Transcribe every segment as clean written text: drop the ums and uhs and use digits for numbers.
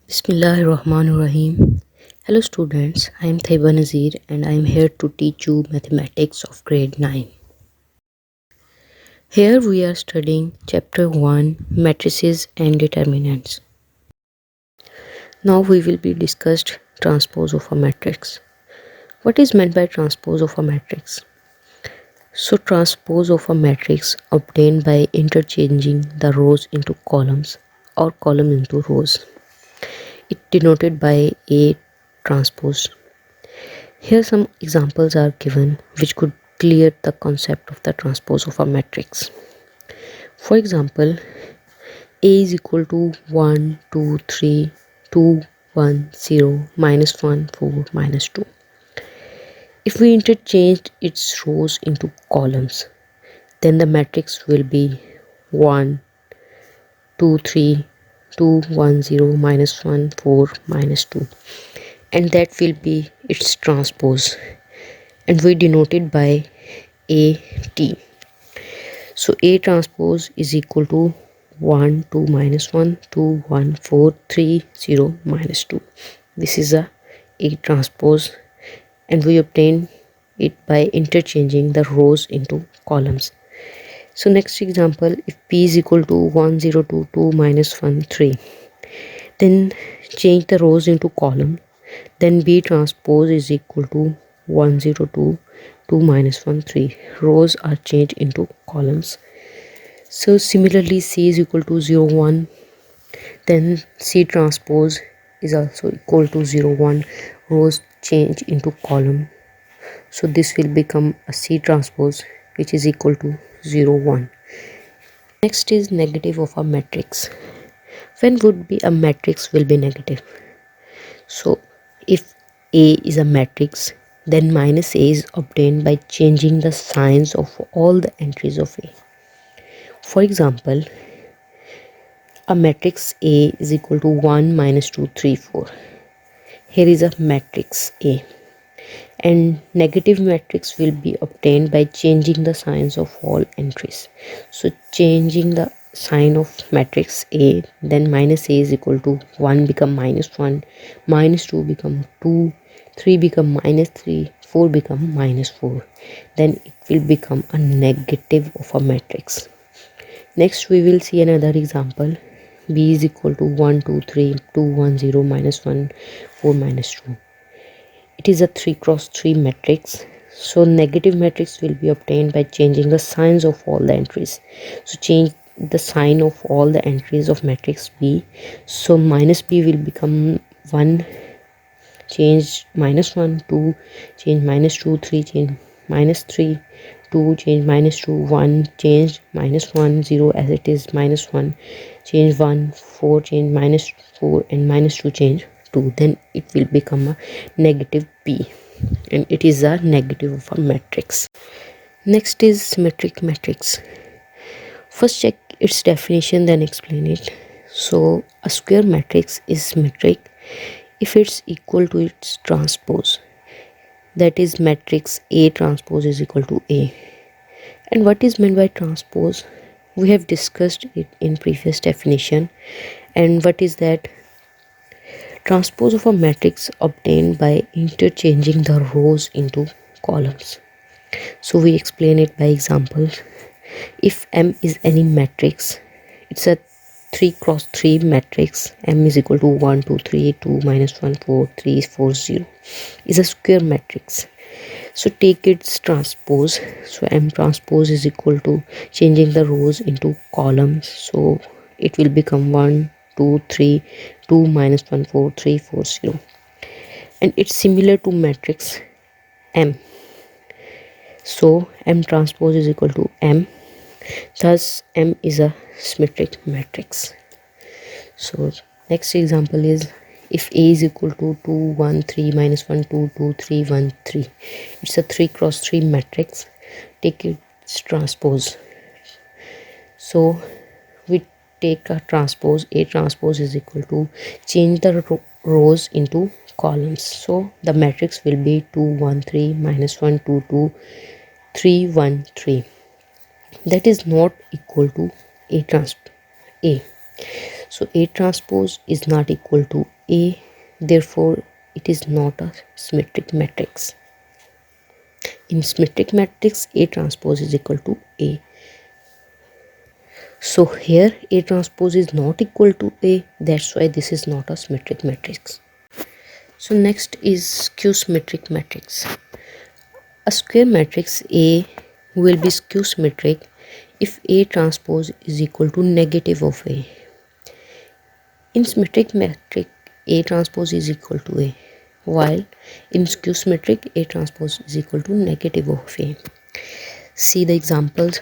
Bismillahirrahmanirrahim. Hello students, I am Thaiba Nazir and I am here to teach you mathematics of grade 9. Here we are studying chapter 1 matrices and determinants. Now we will be discussed transpose of a matrix. What is meant by transpose of a matrix? So transpose of a matrix obtained by interchanging the rows into columns or columns into rows. It denoted by A transpose. Here some examples are given which could clear the concept of the transpose of a matrix. For example, A is equal to 1, 2, 3, 2, 1, 0, minus 1, 4, minus 2. If we interchange its rows into columns, then the matrix will be 1, 2, 3, 2, 1, 0, minus 1, 4, minus 2. And that will be its transpose. And we denote it by AT. So A transpose is equal to 1, 2, minus 1, 2, 1, 4, 3, 0, minus 2. This is a transpose and we obtain it by interchanging the rows into columns. So next example, if P is equal to 1, 0, 2, 2, minus 1, 3, then change the rows into column. Then B transpose is equal to 1, 0, 2, 2, minus 1, 3. Rows are changed into columns. So similarly, C is equal to 0, 1. Then C transpose is also equal to 0, 1. Rows change into column. So this will become a C transpose which is equal to 0, 1. Next is negative of a matrix. When would be a matrix will be negative? So if A is a matrix, then minus A is obtained by changing the signs of all the entries of A. For example, a matrix A is equal to 1, minus 2, 3, 4. Here is a matrix A. And negative matrix will be obtained by changing the signs of all entries. So changing the sign of matrix A, then minus A is equal to 1 become minus 1, minus 2 become 2, 3 become minus 3, 4 become minus 4. Then it will become a negative of a matrix. Next we will see another example. B is equal to 1, 2, 3, 2, 1, 0, minus 1, 4, minus 2. It is a 3 cross 3 matrix. So negative matrix will be obtained by changing the signs of all the entries. So change the sign of all the entries of matrix B. So minus B will become 1, change minus 1, 2, change minus 2, 3, change minus 3, 2, change minus 2, 1, change minus 1, 0 as it is minus 1, change 1, 4, change minus 4 and minus 2 change 2. Then it will become a negative B and it is a negative of a matrix. Next is symmetric matrix. First check its definition, then explain it. So a square matrix is symmetric if it's equal to its transpose. That is matrix A transpose is equal to A. And what is meant by transpose? We have discussed it in previous definition. And what is that? Transpose of a matrix obtained by interchanging the rows into columns. So we explain it by examples. If M is any matrix, it's a 3 cross 3 matrix. M is equal to 1, 2, 3, 2, minus 1, 4, 3, 4, 0. Is a square matrix. So take its transpose. So M transpose is equal to changing the rows into columns. So it will become 1, 2, 3, 2, minus 1, 4, 3, 4, 0. And it's similar to matrix M. So M transpose is equal to M. Thus M is a symmetric matrix. So next example is if A is equal to 2, 1, 3, minus 1, 2, 2, 3, 1, 3. It's a 3 cross 3 matrix. Take its transpose. So we take a transpose. A transpose is equal to change the rows into columns. So the matrix will be 2, 1, 3, minus 1, 2, 2, 3, 1, 3. That is not equal to A transpose A. So A transpose is not equal to A, therefore it is not a symmetric matrix. In symmetric matrix, A transpose is equal to A. So here A transpose is not equal to A, that's why this is not a symmetric matrix. So next is skew-symmetric matrix. A square matrix A will be skew-symmetric if A transpose is equal to negative of A. In symmetric matrix, A transpose is equal to A, while in skew-symmetric, A transpose is equal to negative of A. See the examples.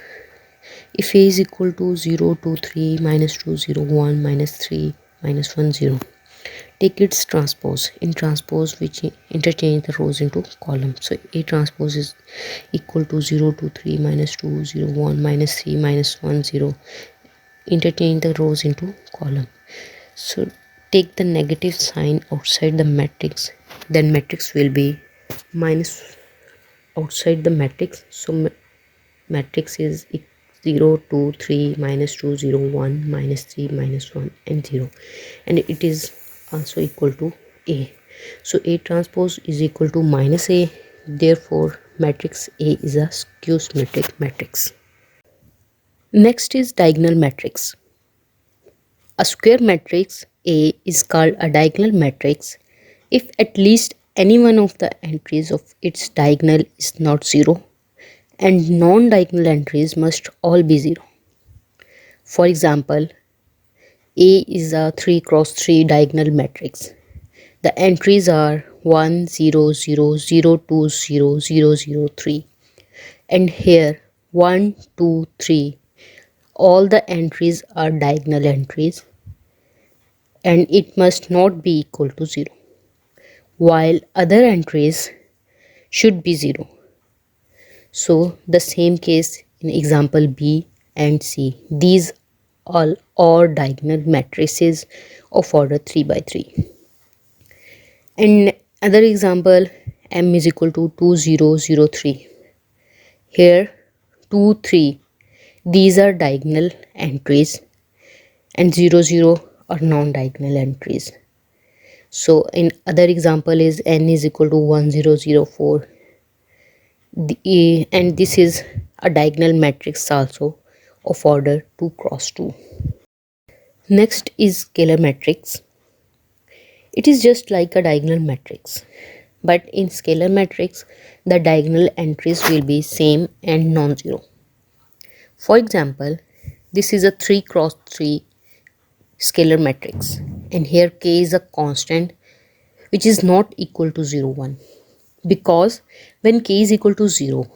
If A is equal to 0, 2, 3, minus 2, 0, 1, minus 3, minus 1, 0. Take its transpose. In transpose, which interchange the rows into columns. So A transpose is equal to 0, 2, 3, minus 2, 0, 1, minus 3, minus 1, 0. Interchange the rows into column. So take the negative sign outside the matrix, then matrix will be minus outside the matrix. So matrix is 0, 2, 3, minus 2, 0, 1, minus 3, minus 1 and 0, and it is also equal to A. So A transpose is equal to minus A, therefore matrix A is a skew-symmetric matrix. Next is diagonal matrix. A square matrix A is called a diagonal matrix if at least any one of the entries of its diagonal is not 0, and non-diagonal entries must all be 0. For example, A is a 3 cross 3 diagonal matrix. The entries are 1, 0, 0, 0, 2, 0, 0, 0, 3. And here 1, 2, 3. All the entries are diagonal entries and it must not be equal to 0, while other entries should be 0. So the same case in example B and C. These all are diagonal matrices of order 3 by 3. And other example, M is equal to 2, 0, 0, 3. Here 2, 3. These are diagonal entries and 0, 0 are non-diagonal entries. So in other example is N is equal to 1, 0, 0, 4. And this is a diagonal matrix also of order 2 cross 2. Next is scalar matrix. It is just like a diagonal matrix, but in scalar matrix the diagonal entries will be same and non-zero. For example, this is a 3 cross 3 scalar matrix, and here k is a constant which is not equal to 0, 1, because when k is equal to 0,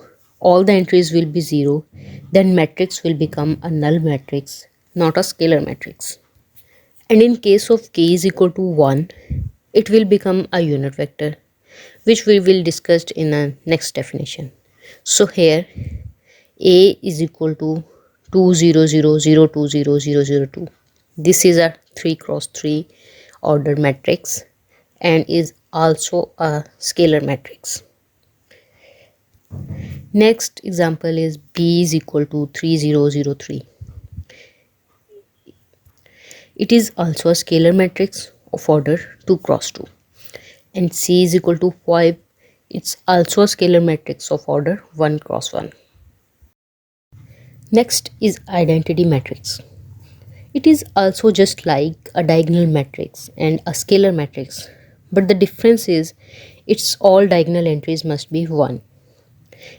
all the entries will be 0, then matrix will become a null matrix, not a scalar matrix. And in case of k is equal to 1, it will become a unit vector, which we will discuss in the next definition. So here A is equal to 2, 0, 0, 0, 2, 0, 0, 0, 2. This is a 3 cross 3 order matrix and is also a scalar matrix. Next example is B is equal to 3, 0, 0, 3. It is also a scalar matrix of order 2 cross 2. And C is equal to 5. It's also a scalar matrix of order 1 cross 1. Next is identity matrix. It is also just like a diagonal matrix and a scalar matrix, but the difference is its all diagonal entries must be 1.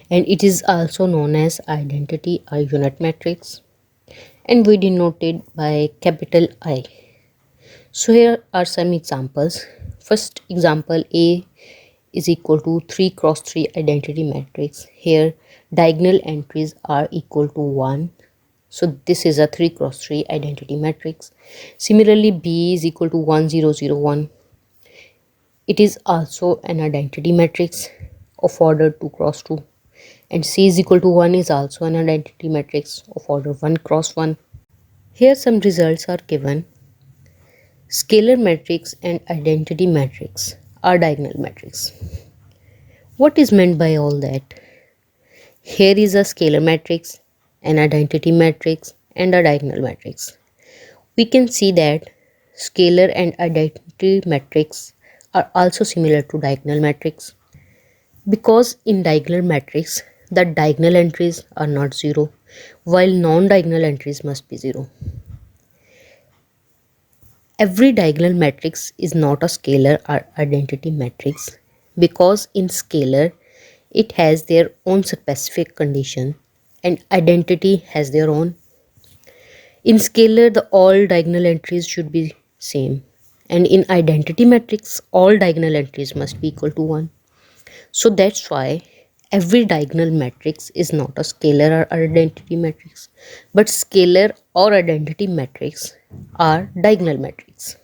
And it is also known as identity or unit matrix, and we denote it by capital I. So here are some examples. First example, A is equal to 3 cross 3 identity matrix. Here diagonal entries are equal to 1. So this is a 3 cross 3 identity matrix. Similarly, B is equal to 1, 0, 0, 1. It is also an identity matrix of order 2 cross 2. And C is equal to 1 is also an identity matrix of order 1 cross 1. Here some results are given. Scalar matrix and identity matrix are diagonal matrix. What is meant by all that? Here is a scalar matrix, an identity matrix, and a diagonal matrix. We can see that scalar and identity matrix are also similar to diagonal matrix, because in diagonal matrix the diagonal entries are not zero, while non-diagonal entries must be zero. Every diagonal matrix is not a scalar or identity matrix, because in scalar it has their own specific condition and identity has their own. In scalar, the all diagonal entries should be same, and in identity matrix all diagonal entries must be equal to 1. So that's why every diagonal matrix is not a scalar or identity matrix, but scalar or identity matrix are diagonal matrix.